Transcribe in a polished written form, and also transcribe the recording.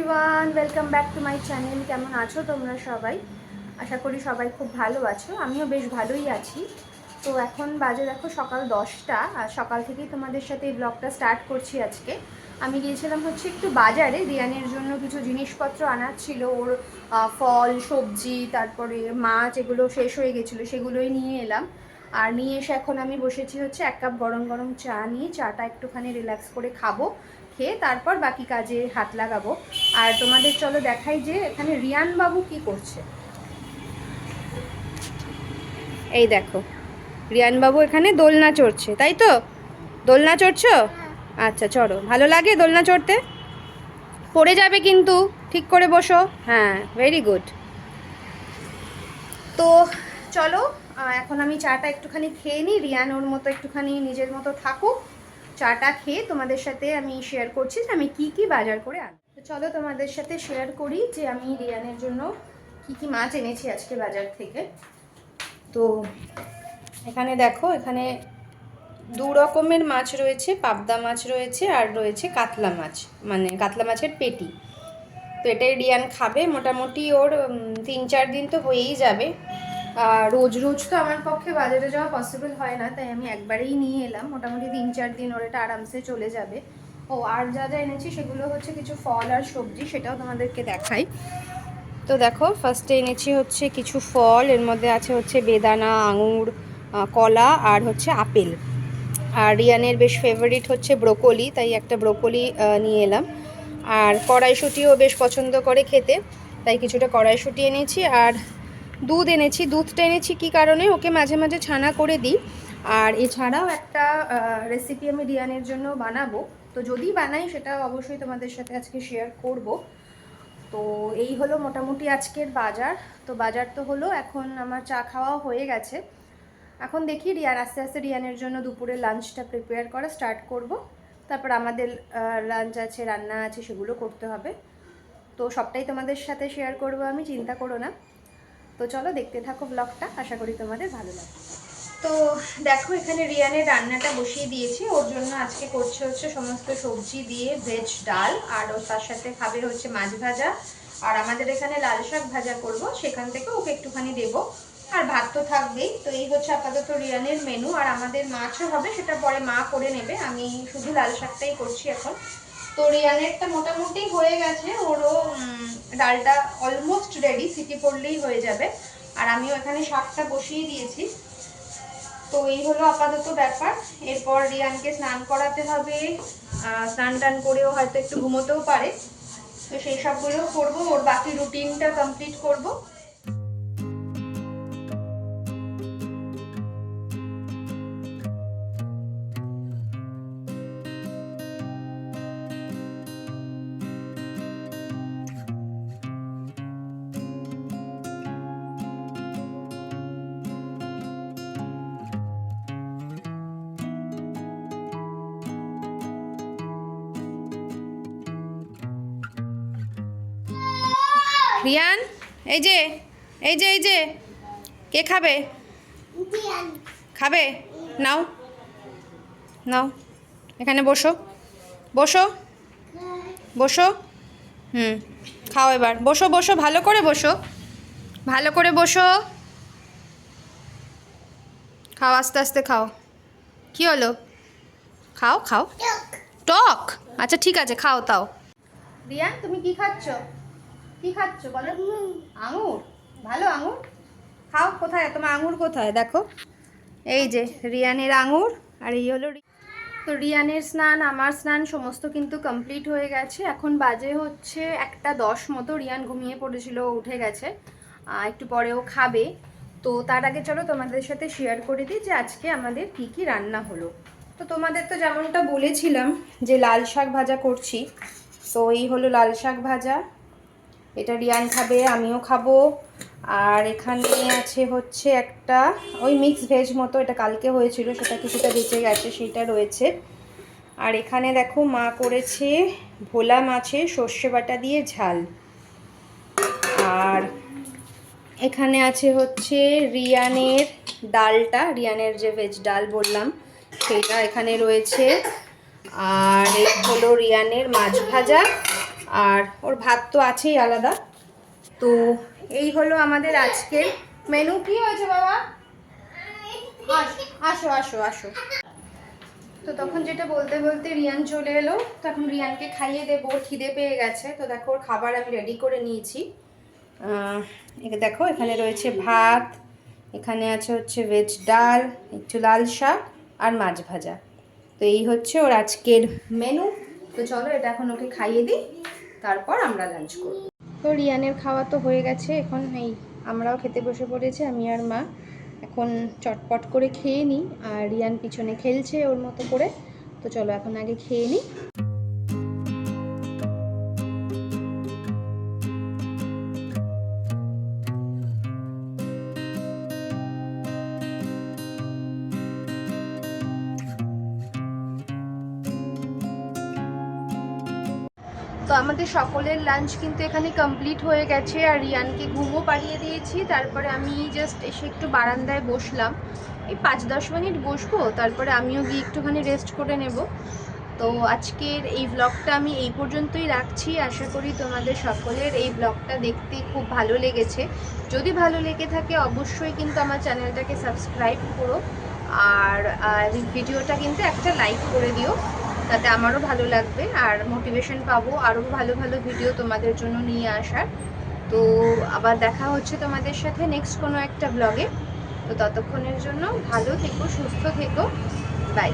Everyone, welcome back to my channel. কেমন আছো তোমরা সবাই? আশা করি সবাই খুব ভালো আছো। আমিও বেশ ভালোই আছি। তো এখন বাজে দেখো সকাল 10টা, আর সকাল থেকেই তোমাদের সাথে এই ব্লগটা স্টার্ট করছি। আজকে আমি গিয়েছিলাম হচ্ছে একটু বাজারে, রিয়ানের জন্য কিছু জিনিসপত্র আনার ছিল। ওর ফল সবজি তারপরে মাছ এগুলো শেষ হয়ে গেছিলো, সেগুলোই নিয়ে এলাম। আর নিয়ে এসে এখন আমি বসেছি হচ্ছে 1 কাপ গরম গরম চা নিয়ে। চাটা একটুখানি রিল্যাক্স করে খাবো, খেয়ে তারপর বাকি কাজে হাত লাগাবো। আর তোমাদের চলো দেখাই যে এখানে রিয়ান বাবু কি করছে। এই দেখো, রিয়ান বাবু এখানে দোলনা চড়ছে, তাই তো? দোলনা চড়ছো? আচ্ছা চড়ো। ভালো লাগে দোলনা চড়তে? পড়ে যাবে কিন্তু, ঠিক করে বসো। হ্যাঁ, ভেরি গুড। তো চলো, এখন আমি চাটা একটুখানি খেয়ে নিই। রিয়ান ওর মতো একটুখানি নিজের মতো থাকুক। চাটা খেয়ে তোমাদের সাথে আমি শেয়ার করছি যে আমি কি কি বাজার করে আনি। তো চলো তোমাদের সাথে শেয়ার করি যে আমি রিয়ানের জন্য কি কি মাছ এনেছি আজকে বাজার থেকে। তো এখানে দেখো, এখানে 2 রকমের মাছ রয়েছে। পাবদা মাছ রয়েছে আর রয়েছে কাতলা মাছ, মানে কাতলা মাছের পেটি। তো এটাই রিয়ান খাবে। মোটামুটি ওর 3-4 দিন তো হয়েই যাবে। রোজ রোজ তো আমার পক্ষে বাজারে যাওয়া পসিবল হয় না, তাই আমি একবারেই নিয়ে এলাম। মোটামুটি 3-4 দিন ওর এটা আরামসে চলে যাবে। ও আর যা যা এনেছি সেগুলো হচ্ছে কিছু ফল আর সবজি, সেটাও তোমাদেরকে দেখাই। তো দেখো, ফার্স্টে এনেছি হচ্ছে কিছু ফল। এর মধ্যে আছে হচ্ছে বেদানা, আঙুর, কলা আর হচ্ছে আপেল। আর রিয়ানের বেশ ফেভারিট হচ্ছে ব্রোকলি, তাই একটা ব্রোকলি নিয়ে এলাম। আর কড়াইশুঁটিও বেশ পছন্দ করে খেতে, তাই কিছুটা কড়াইশুঁটি এনেছি। আর দুধ এনেছি। দুধটা এনেছি কী কারণে, ওকে মাঝে মাঝে ছানা করে দিই। আর এছাড়াও একটা রেসিপি আমি রিয়ানের জন্য বানাবো। তো যদি বানাই সেটা অবশ্যই তোমাদের সাথে আজকে শেয়ার করব। তো এই হলো মোটামুটি আজকের বাজার। তো বাজার তো হলো, এখন আমার চা খাওয়াও হয়ে গেছে। এখন দেখি রিয়ান আস্তে আস্তে রিয়ানের জন্য দুপুরে লাঞ্চটা প্রিপেয়ার করা স্টার্ট করব। তারপর আমাদের লাঞ্চ আছে, রান্না আছে, সেগুলো করতে হবে। তো সবটাই তোমাদের সাথে শেয়ার করব আমি, চিন্তা করো না। তো চলো দেখতে থাকো ব্লগটা, আশা করি তোমাদের ভালো লাগবে। তো দেখো, এখানে রিয়ানের রান্নাটা বসিয়ে দিয়েছি। ওর জন্য আজকে করছে হচ্ছে সমস্ত সবজি দিয়ে ভেজ ডাল, আর ওর তার সাথে খাবে হচ্ছে মাছ ভাজা। আর আমাদের এখানে লাল শাক ভাজা করব, সেখান থেকে ওকে একটুখানি দেবো। আর ভাত তো থাকবেই। তো এই হচ্ছে আপাতত রিয়ানের মেনু। আর আমাদের মাছও হবে, সেটা পরে মা করে নেবে। আমি শুধু লাল শাকটাই করছি এখন। তো রিয়ানেরটা মোটামুটি হয়ে গেছে, ওরও ডালটা অলমোস্ট রেডি, সিটি পড়লেই হয়ে যাবে। আর আমিও এখানে শাকটা বসিয়ে দিয়েছি। তো এই হলো আপাতত ব্যাপার। এরপর রিয়ানকে স্নান করাতে হবে। স্নান টান করেও হয়তো একটু ঘুমোতেও পারে। তো সেই সবগুলো করবো, ওর বাকি রুটিনটা কমপ্লিট করব। রিয়ান, এই যে এই যে এই যে কে খাবে? খাবে? নাও নাও, এখানে বসো, বসো বসো। খাও এবার, বসো বসো, ভালো করে বসো, ভালো করে বসো। খাও, আস্তে আস্তে খাও। কি হলো? খাও খাও। টক? আচ্ছা ঠিক আছে, খাও তাও। রিয়ান, তুমি কি খাচ্ছ? কি খাচ্ছ বলো? আঙুর? ভালো আঙুর খাও। কোথায় তোমার আঙুর? কোথায় দেখো। এই যে রিয়ানের আঙুর। আর এই হলো তো রিয়ানের স্নান, আমার স্নান সমস্ত কিন্তু কমপ্লিট হয়ে গেছে। এখন বাজে হচ্ছে 1:10 মতো। রিয়ান ঘুমিয়ে পড়েছিল, উঠে গেছে। একটু পরেও খাবে। তো তার আগে চলো তোমাদের সাথে শেয়ার করে দিই যে আজকে আমাদের কি কি রান্না হলো। তো তোমাদের তো যেমনটা বলেছিলাম যে লাল শাক ভাজা করছি। তো এই হলো লাল শাক ভাজা। এটা রিয়ান খাবে, আমিও খাবো। আর এখানে আছে হচ্ছে একটা ওই মিক্স ভেজ মতো, এটা কালকে হয়েছিল, সেটা কিছুটা বেঁচে গেছে, সেটা রয়েছে। আর এখানে দেখো মা করেছে ভোলা মাছের সর্ষে বাটা দিয়ে ঝাল। আর এখানে আছে হচ্ছে রিয়ানের ডালটা, রিয়ানের যে ভেজ ডাল বললাম সেটা এখানে রয়েছে। আর এই হলো রিয়ানের মাছ ভাজা। আর ওর ভাত তো আছেই আলাদা। তো এই হলো আমাদের আজকের মেনু। কি হয়েছে বাবা? আসো আসো আসো। তো তখন যেটা বলতে বলতে রিয়ান চলে এলো। তখন রিয়ানকে খাইয়ে দেবো, খিদে পেয়ে গেছে। তো দেখো ওর খাবার আমি রেডি করে নিয়েছি। দেখো এখানে রয়েছে ভাত, এখানে আছে হচ্ছে ভেজ ডাল, একটু লাল শাক আর মাছ ভাজা। তো এই হচ্ছে ওর আজকের মেনু। তো চলো এটা এখন ওকে খাইয়ে দিই, তারপর আমরা লাঞ্চ করব। তো রিয়ানের খাওয়া তো হয়ে গেছে, এখন এই আমরাও খেতে বসে পড়েছি, আমি আর মা। এখন চটপট করে খেয়ে নিই, আর রিয়ান পিছনে খেলছে ওর মতো করে। তো চলো এখন আগে খেয়ে নিই। তো আমাদের সকলের লাঞ্চ কিন্তু এখানে কমপ্লিট হয়ে গেছে, আর রিয়ানকে ঘুমও পাড়িয়ে দিয়েছি। তারপরে আমি জাস্ট এসে একটু বারান্দায় বসলাম, এই 5-10 মিনিট বসবো, তারপরে আমিও গিয়ে একটুখানি রেস্ট করে নেব। তো আজকের এই ব্লগটা আমি এই পর্যন্তই রাখছি। আশা করি তোমাদের সকলের এই ব্লগটা দেখতে খুব ভালো লেগেছে। যদি ভালো লেগে থাকে অবশ্যই কিন্তু আমার চ্যানেলটাকে সাবস্ক্রাইব করো, আর ভিডিওটা কিন্তু একটা লাইক করে দিও, তাতে আমারও ভালো লাগবে আর মোটিভেশন পাবো আরও ভালো ভালো ভিডিও তোমাদের জন্য নিয়ে আসার। তো আবার দেখা হচ্ছে তোমাদের সাথে নেক্সট কোনো একটা ব্লগে। তো ততক্ষণের জন্য ভালো থেকো, সুস্থ থেকো, বাই।